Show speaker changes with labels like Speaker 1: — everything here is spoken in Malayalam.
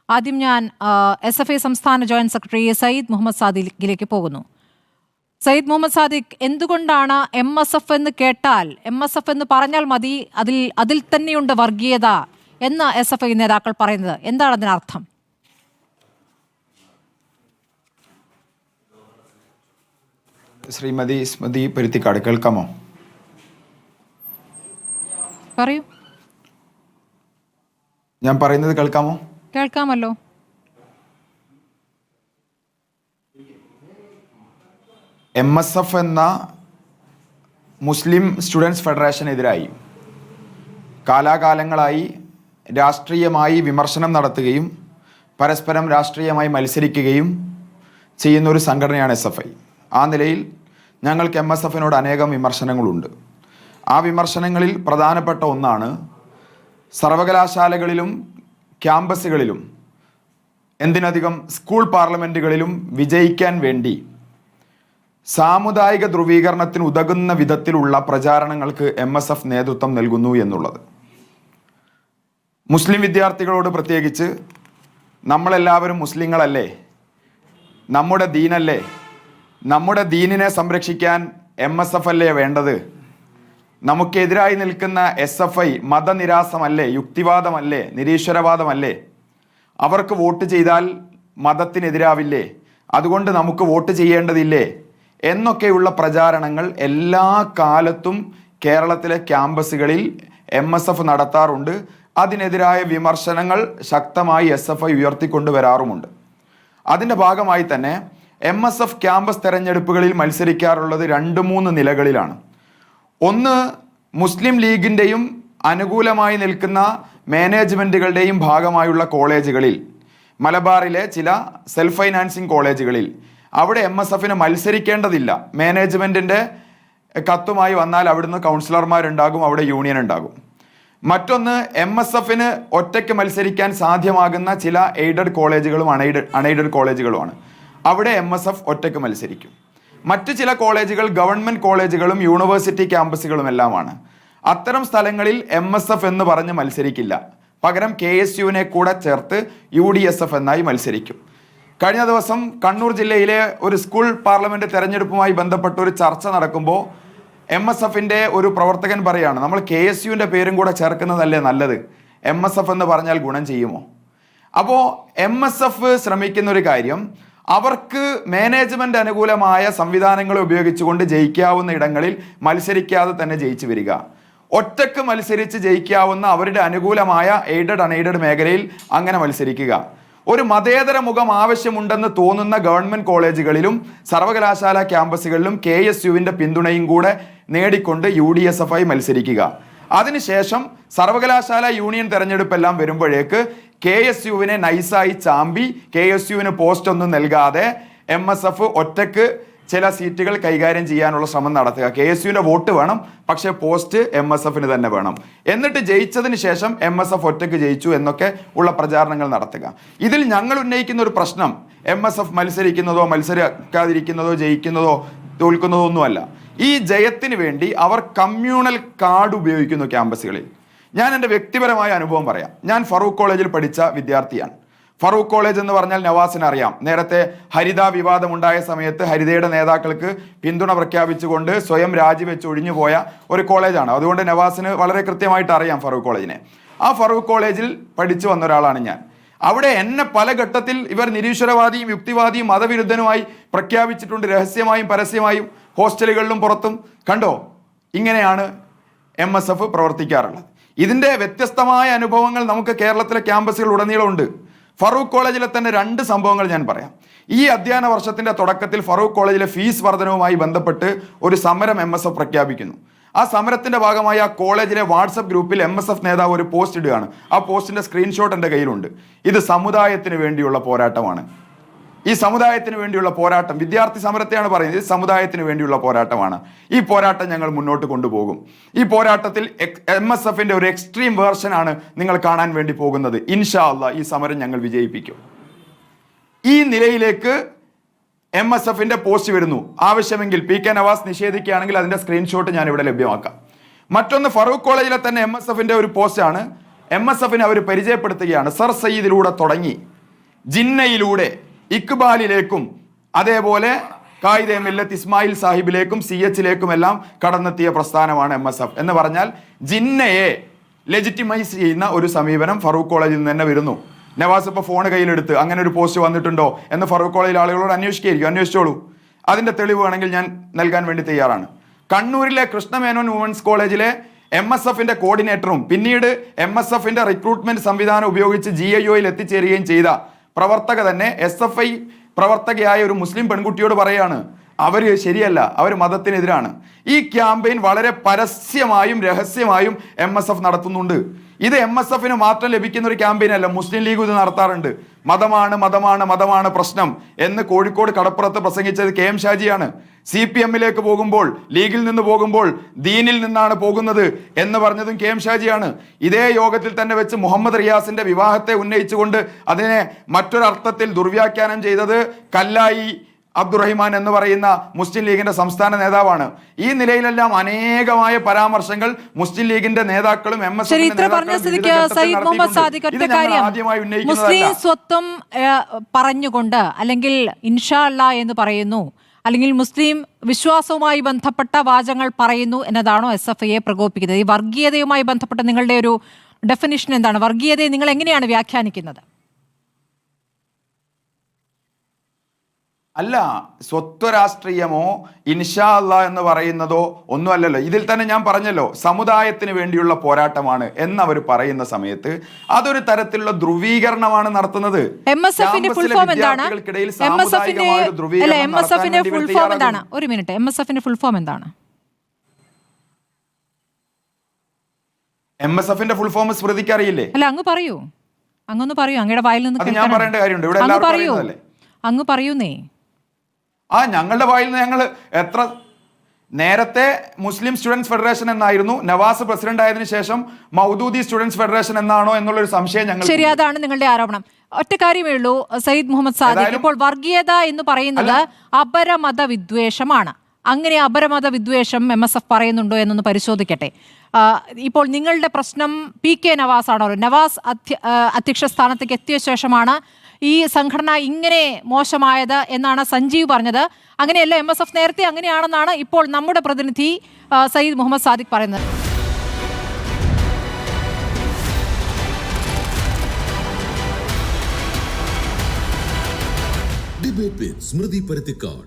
Speaker 1: ആദ്യം ഞാൻ SFI സംസ്ഥാന ജോയിന്റ് സെക്രട്ടറി സയ്യിദ് മുഹമ്മദ് സാദിഖിലേക്ക് പോകുന്നു. സയ്യിദ് മുഹമ്മദ് സാദിഖ്, എന്തുകൊണ്ടാണ് MSF എന്ന് കേട്ടാൽ, MSF എന്ന് പറഞ്ഞാൽ മതി, അതിൽ തന്നെയുണ്ട് വർഗീയത എന്ന് SFI നേതാക്കൾ പറയുന്നത്? എന്താണ് അതിനർത്ഥം?
Speaker 2: ശ്രീമതി സ്മൃതി പരുത്തിക്കാട്, കേൾക്കാമോ?
Speaker 1: പറയൂ.
Speaker 2: ഞാൻ പറയുന്നത് കേൾക്കാമോ?
Speaker 1: കേൾക്കാമല്ലോ.
Speaker 2: MSF എന്ന മുസ്ലിം സ്റ്റുഡൻസ് ഫെഡറേഷനെതിരായി കാലാകാലങ്ങളായി രാഷ്ട്രീയമായി വിമർശനം നടത്തുകയും പരസ്പരം രാഷ്ട്രീയമായി മത്സരിക്കുകയും ചെയ്യുന്ന ഒരു സംഘടനയാണ് SFI. ആ നിലയിൽ ഞങ്ങൾക്ക് MSFനോട് അനേകം വിമർശനങ്ങളുണ്ട്. ആ വിമർശനങ്ങളിൽ പ്രധാനപ്പെട്ട ഒന്നാണ് സർവകലാശാലകളിലും ക്യാമ്പസുകളിലും എന്തിനധികം സ്കൂൾ പാർലമെൻറ്റുകളിലും വിജയിക്കാൻ വേണ്ടി സാമുദായിക ധ്രുവീകരണത്തിന് ഉതകുന്ന വിധത്തിലുള്ള പ്രചാരണങ്ങൾക്ക് MSF നേതൃത്വം നൽകുന്നു എന്നുള്ളത്. മുസ്ലിം വിദ്യാർത്ഥികളോട് പ്രത്യേകിച്ച്, നമ്മളെല്ലാവരും മുസ്ലിങ്ങളല്ലേ, നമ്മുടെ ദീനല്ലേ, നമ്മുടെ ദീനിനെ സംരക്ഷിക്കാൻ MSF അല്ലേ വേണ്ടത്, നമുക്കെതിരായി നിൽക്കുന്ന SFI മതനിരാസമല്ലേ, യുക്തിവാദമല്ലേ, നിരീശ്വരവാദമല്ലേ, അവർക്ക് വോട്ട് ചെയ്താൽ മതത്തിനെതിരാവില്ലേ, അതുകൊണ്ട് നമുക്ക് വോട്ട് ചെയ്യേണ്ടതില്ലേ എന്നൊക്കെയുള്ള പ്രചാരണങ്ങൾ എല്ലാ കാലത്തും കേരളത്തിലെ ക്യാമ്പസുകളിൽ MSF നടത്താറുണ്ട്. അതിനെതിരായ വിമർശനങ്ങൾ ശക്തമായി SFI ഉയർത്തിക്കൊണ്ടുവരാറുമുണ്ട്. അതിൻ്റെ ഭാഗമായി തന്നെ MSF ക്യാമ്പസ് തെരഞ്ഞെടുപ്പുകളിൽ മത്സരിക്കാറുള്ളത് 2-3 നിലകളിലാണ്. ഒന്ന്, മുസ്ലിം ലീഗിൻ്റെയും അനുകൂലമായി നിൽക്കുന്ന മാനേജ്മെൻറ്റുകളുടെയും ഭാഗമായുള്ള കോളേജുകളിൽ, മലബാറിലെ ചില സെൽഫ് ഫൈനാൻസിങ് കോളേജുകളിൽ അവിടെ MSFന് മത്സരിക്കേണ്ടതില്ല. മാനേജ്മെൻറ്റിൻ്റെ കത്തുമായി വന്നാൽ അവിടുന്ന് കൗൺസിലർമാരുണ്ടാകും, അവിടെ യൂണിയൻ ഉണ്ടാകും. മറ്റൊന്ന്, MSFന് ഒറ്റയ്ക്ക് മത്സരിക്കാൻ സാധ്യമാകുന്ന ചില എയ്ഡഡ് കോളേജുകളും അൺഎയ്ഡഡ് കോളേജുകളുമാണ്. അവിടെ MSF ഒറ്റയ്ക്ക് മത്സരിക്കും. മറ്റു ചില കോളേജുകൾ ഗവൺമെൻറ് കോളേജുകളും യൂണിവേഴ്സിറ്റി ക്യാമ്പസുകളും എല്ലാമാണ്. അത്തരം സ്ഥലങ്ങളിൽ MSF എന്ന് പറഞ്ഞ് മത്സരിക്കില്ല. പകരം KSUവിനെ കൂടെ ചേർത്ത് UDSF എന്നായി മത്സരിക്കും. കഴിഞ്ഞ ദിവസം കണ്ണൂർ ജില്ലയിലെ ഒരു സ്കൂൾ പാർലമെൻറ്റ് തെരഞ്ഞെടുപ്പുമായി ബന്ധപ്പെട്ട ഒരു ചർച്ച നടക്കുമ്പോൾ MSFൻ്റെ ഒരു പ്രവർത്തകൻ പറയാണ്, നമ്മൾ KSUവിൻ്റെ പേരും കൂടെ ചേർക്കുന്നതല്ലേ നല്ലത്, MSF എന്ന് പറഞ്ഞാൽ ഗുണം ചെയ്യുമോ? അപ്പോൾ MSF ശ്രമിക്കുന്ന ഒരു കാര്യം, അവർക്ക് മാനേജ്മെൻറ്റ് അനുകൂലമായ സംവിധാനങ്ങൾ ഉപയോഗിച്ചുകൊണ്ട് ജയിക്കാവുന്ന ഇടങ്ങളിൽ മത്സരിക്കാതെ തന്നെ ജയിച്ചു വരിക, ഒറ്റക്ക് മത്സരിച്ച് ജയിക്കാവുന്ന അവരുടെ അനുകൂലമായ എയ്ഡഡ് അൺഎയ്ഡഡ് മേഖലയിൽ അങ്ങനെ മത്സരിക്കുക. ഒരു മതേതര മുഖം ആവശ്യമുണ്ടെന്ന് തോന്നുന്ന ഗവൺമെൻറ് കോളേജുകളിലും സർവകലാശാല ക്യാമ്പസുകളിലും KSUവിൻ്റെ പിന്തുണയും കൂടെ നേടിക്കൊണ്ട് UDSFI മത്സരിക്കുക. അതിനുശേഷം സർവകലാശാല യൂണിയൻ തെരഞ്ഞെടുപ്പെല്ലാം വരുമ്പോഴേക്ക് KSUവിനെ നൈസായി ചാമ്പി KSUവിന് പോസ്റ്റ് ഒന്നും നൽകാതെ MSF ഒറ്റക്ക് ചില സീറ്റുകൾ കൈകാര്യം ചെയ്യാനുള്ള ശ്രമം നടത്തുക. KSUവിൻ്റെ വോട്ട് വേണം, പക്ഷേ പോസ്റ്റ് MSFന് തന്നെ വേണം. എന്നിട്ട് ജയിച്ചതിന് ശേഷം MSF ഒറ്റക്ക് ജയിച്ചു എന്നൊക്കെ ഉള്ള പ്രചാരണങ്ങൾ നടത്തുക. ഇതിൽ ഞങ്ങൾ ഉന്നയിക്കുന്ന ഒരു പ്രശ്നം MSF മത്സരിക്കുന്നതോ മത്സരിക്കാതിരിക്കുന്നതോ ജയിക്കുന്നതോ തോൽക്കുന്നതോ ഒന്നുമല്ല. ഈ ജയത്തിന് വേണ്ടി അവർ കമ്മ്യൂണൽ കാർഡ് ഉപയോഗിക്കുന്നു ക്യാമ്പസുകളിൽ. ഞാൻ എൻ്റെ വ്യക്തിപരമായ അനുഭവം പറയാം. ഞാൻ ഫറൂഖ് കോളേജിൽ പഠിച്ച വിദ്യാർത്ഥിയാണ്. ഫറൂഖ് കോളേജ് എന്ന് പറഞ്ഞാൽ നവാസിന് അറിയാം. നേരത്തെ ഹരിത വിവാദം ഉണ്ടായ സമയത്ത് ഹരിതയുടെ നേതാക്കൾക്ക് പിന്തുണ പ്രഖ്യാപിച്ചുകൊണ്ട് സ്വയം രാജിവെച്ച് ഒഴിഞ്ഞുപോയ ഒരു കോളേജാണ്. അതുകൊണ്ട് നവാസിന് വളരെ കൃത്യമായിട്ട് അറിയാം ഫറൂഖ് കോളേജിനെ. ആ ഫറൂഖ് കോളേജിൽ പഠിച്ചു വന്ന ഒരാളാണ് ഞാൻ. അവിടെ എന്നെ പല ഘട്ടത്തിൽ ഇവർ നിരീശ്വരവാദിയും യുക്തിവാദിയും മതവിരുദ്ധനുമായി പ്രഖ്യാപിച്ചിട്ടുണ്ട്, രഹസ്യമായും പരസ്യമായും, ഹോസ്റ്റലുകളിലും പുറത്തും. കണ്ടോ, ഇങ്ങനെയാണ് MSF പ്രവർത്തിക്കാറുള്ളത്. ഇതിൻ്റെ വ്യത്യസ്തമായ അനുഭവങ്ങൾ നമുക്ക് കേരളത്തിലെ ക്യാമ്പസുകൾ ഉടനീളമുണ്ട്. ഫറൂഖ് കോളേജിലെ തന്നെ 2 സംഭവങ്ങൾ ഞാൻ പറയാം. ഈ അധ്യയന വർഷത്തിൻ്റെ തുടക്കത്തിൽ ഫറൂഖ് കോളേജിലെ ഫീസ് വർധനവുമായി ബന്ധപ്പെട്ട് ഒരു സമരം MSF പ്രഖ്യാപിക്കുന്നു. ആ സമരത്തിൻ്റെ ഭാഗമായി ആ കോളേജിലെ വാട്സപ്പ് ഗ്രൂപ്പിൽ MSF നേതാവ് ഒരു പോസ്റ്റ് ഇടുകയാണ്. ആ പോസ്റ്റിൻ്റെ സ്ക്രീൻഷോട്ട് എൻ്റെ കയ്യിലുണ്ട്. ഇത് സമുദായത്തിന് വേണ്ടിയുള്ള പോരാട്ടമാണ്. ഈ സമുദായത്തിന് വേണ്ടിയുള്ള പോരാട്ടം, വിദ്യാർത്ഥി സമരത്തെയാണ് പറയുന്നത്, ഇത് സമുദായത്തിന് വേണ്ടിയുള്ള പോരാട്ടമാണ്. ഈ പോരാട്ടം ഞങ്ങൾ മുന്നോട്ട് കൊണ്ടുപോകും. ഈ പോരാട്ടത്തിൽ MSFൻ്റെ ഒരു എക്സ്ട്രീം വേർഷനാണ് നിങ്ങൾ കാണാൻ വേണ്ടി പോകുന്നത്. ഇൻഷാ അല്ലാഹ് ഈ സമരം ഞങ്ങൾ വിജയിപ്പിക്കും. ഈ നിലയിലേക്ക് MSFൻ്റെ പോസ്റ്റ് വരുന്നു. ആവശ്യമെങ്കിൽ PK നവാസ് നിഷേധിക്കുകയാണെങ്കിൽ അതിൻ്റെ സ്ക്രീൻഷോട്ട് ഞാൻ ഇവിടെ ലഭ്യമാക്കാം. മറ്റൊന്ന്, ഫറൂഖ് കോളേജിലെ തന്നെ MSFൻ്റെ ഒരു പോസ്റ്റാണ്. MSFനെ അവർ പരിചയപ്പെടുത്തുകയാണ്. സർ സയ്യിദിലൂടെ തുടങ്ങി ജിന്നയിലൂടെ ഇക്ബാലിലേക്കും അതേപോലെ കായിദെ മില്ലത്ത് ഇസ്മായിൽ സാഹിബിലേക്കും CH എല്ലാം കടന്നെത്തിയ പ്രസ്ഥാനമാണ് MSF. എന്ന് പറഞ്ഞാൽ ജിന്നയെ ലെജിറ്റിമൈസ് ചെയ്യുന്ന ഒരു സമീപനം ഫറൂഖ് കോളേജിൽ നിന്ന് തന്നെ വരുന്നു. നവാസ് ഇപ്പോൾ ഫോൺ കയ്യിലെടുത്ത് അങ്ങനെ ഒരു പോസ്റ്റ് വന്നിട്ടുണ്ടോ എന്ന് ഫറൂഖ് കോളേജിൽ ആളുകളോട് അന്വേഷിച്ചോളൂ. അതിന്റെ തെളിവ് വേണമെങ്കിൽ ഞാൻ നൽകാൻ വേണ്ടി തയ്യാറാണ്. കണ്ണൂരിലെ കൃഷ്ണമേനോൻ വുമൻസ് കോളേജിലെ MSFന്റെ കോർഡിനേറ്ററും പിന്നീട് MSFന്റെ റിക്രൂട്ട്മെന്റ് സംവിധാനം ഉപയോഗിച്ച് GIOയിൽ എത്തിച്ചേരുകയും ചെയ്ത പ്രവർത്തക തന്നെ SFI പ്രവർത്തകയായ ഒരു മുസ്ലിം പെൺകുട്ടിയോട് പറയാണ് അവര് ശരിയല്ല, അവർ മതത്തിനെതിരാണ്. ഈ ക്യാമ്പയിൻ വളരെ പരസ്യമായും രഹസ്യമായും MSF നടത്തുന്നുണ്ട്. ഇത് MSFന് മാത്രം ലഭിക്കുന്ന ഒരു ക്യാമ്പയിൻ അല്ല, മുസ്ലിം ലീഗ് ഇത് നടത്താറുണ്ട്. മതമാണ് പ്രശ്നം എന്ന് കോഴിക്കോട് കടപ്പുറത്ത് പ്രസംഗിച്ചത് KM ഷാജിയാണ്. CPMലേക്ക് പോകുമ്പോൾ, ലീഗിൽ നിന്ന് പോകുമ്പോൾ ദീനിൽ നിന്നാണ് പോകുന്നത് എന്ന് പറഞ്ഞതും KM ഷാജിയാണ്. ഇതേ യോഗത്തിൽ തന്നെ വെച്ച് മുഹമ്മദ് റിയാസിന്റെ വിവാഹത്തെ ഉന്നയിച്ചുകൊണ്ട് അതിനെ മറ്റൊരർത്ഥത്തിൽ ദുർവ്യാഖ്യാനം ചെയ്തത് കല്ലായി അബ്ദുറഹിമാൻ എന്ന് പറയുന്ന മുസ്ലിം ലീഗിന്റെ സംസ്ഥാന നേതാവാണ്. ഈ നിലയിലെല്ലാം അനേകമായ പരാമർശങ്ങൾ മുസ്ലിം ലീഗിന്റെ നേതാക്കളും
Speaker 1: മുസ്ലിം സ്വത്വം പറഞ്ഞുകൊണ്ട് അല്ലെങ്കിൽ ഇൻഷാ അല്ലാ എന്ന് പറയുന്നു, അല്ലെങ്കിൽ മുസ്ലിം വിശ്വാസവുമായി ബന്ധപ്പെട്ട വാചകങ്ങൾ പറയുന്നു എന്നതാണോ SFIയെ പ്രകോപിപ്പിക്കുന്നത്? ഈ വർഗീയതയുമായി ബന്ധപ്പെട്ട നിങ്ങളുടെ ഒരു ഡെഫിനിഷൻ എന്താണ്? വർഗീയതയെ നിങ്ങൾ എങ്ങനെയാണ് വ്യാഖ്യാനിക്കുന്നത്?
Speaker 2: അല്ല, സ്വത്വരാഷ്ട്രീയമോ ഇൻഷാ അല്ലാ എന്ന് പറയുന്നതോ ഒന്നുമല്ലല്ലോ. ഇതിൽ തന്നെ ഞാൻ പറഞ്ഞല്ലോ, സമുദായത്തിന് വേണ്ടിയുള്ള പോരാട്ടമാണ് എന്നവർ പറയുന്ന സമയത്ത് അതൊരു തരത്തിലുള്ള ധ്രുവീകരണമാണ് നടത്തുന്നത്.
Speaker 1: MSFന്റെ ഫുൾ ഫോം എന്താണ്? ഒരു മിനിറ്റ്, MSFന്റെ ഫുൾ ഫോം എന്താണ്?
Speaker 2: MSFന്റെ ഫുൾ ഫോം സ്മൃതിക്ക് അറിയില്ലേ?
Speaker 1: അല്ല, അങ്ങ് പറയൂ, അങ്ങയുടെ വായിൽ നിന്ന്
Speaker 2: ഞാൻ പറയേണ്ട കാര്യമുണ്ട്? ഇവിടെ എല്ലാവരും പറയുന്നതല്ലേ?
Speaker 1: അങ്ങ് പറയൂന്നേ.
Speaker 2: ഞങ്ങളുടെ വായിൽ നിന്ന് ഞങ്ങൾ എത്ര നേരത്തെ മുസ്ലിം സ്റ്റുഡൻസ് ഫെഡറേഷൻ എന്നായിരുന്നു, നവാസ് പ്രസിഡന്റ് ആയതിനു ശേഷം മൗദൂദി സ്റ്റുഡൻസ് ഫെഡറേഷൻ എന്നാണോ എന്നുള്ളൊരു സംശയം ഞങ്ങൾ.
Speaker 1: ശരി, അതാണ് നിങ്ങളുടെ ആരോപണം. ഒറ്റ കാര്യമേ ഉള്ളൂ സയ്യിദ് മുഹമ്മദ് സാദിഖ്, ഇപ്പോൾ വർഗീയത എന്ന് പറയുന്നത് അപരമത വിദ്വേഷമാണ്. അങ്ങനെ അപരമത വിദ്വേഷം MSF പറയുന്നുണ്ടോ എന്നൊന്ന് പരിശോധിക്കട്ടെ. ഇപ്പോൾ നിങ്ങളുടെ പ്രശ്നം PK നവാസ് ആണോ? നവാസ് അധ്യക്ഷ സ്ഥാനത്തേക്ക് എത്തിയ ശേഷമാണ് ഈ സംഘടന ഇങ്ങനെ മോശമായത് എന്നാണ് സഞ്ജീവ് പറഞ്ഞത്. അങ്ങനെയല്ല, MSF നേരത്തെ അങ്ങനെയാണെന്നാണ് ഇപ്പോൾ നമ്മുടെ പ്രതിനിധി സയ്യിദ് മുഹമ്മദ് സാദിഖ് പറയുന്നത്.
Speaker 3: ഡിബേറ്റ് വിത്ത് സ്മൃതി പരുത്തിക്കാട്.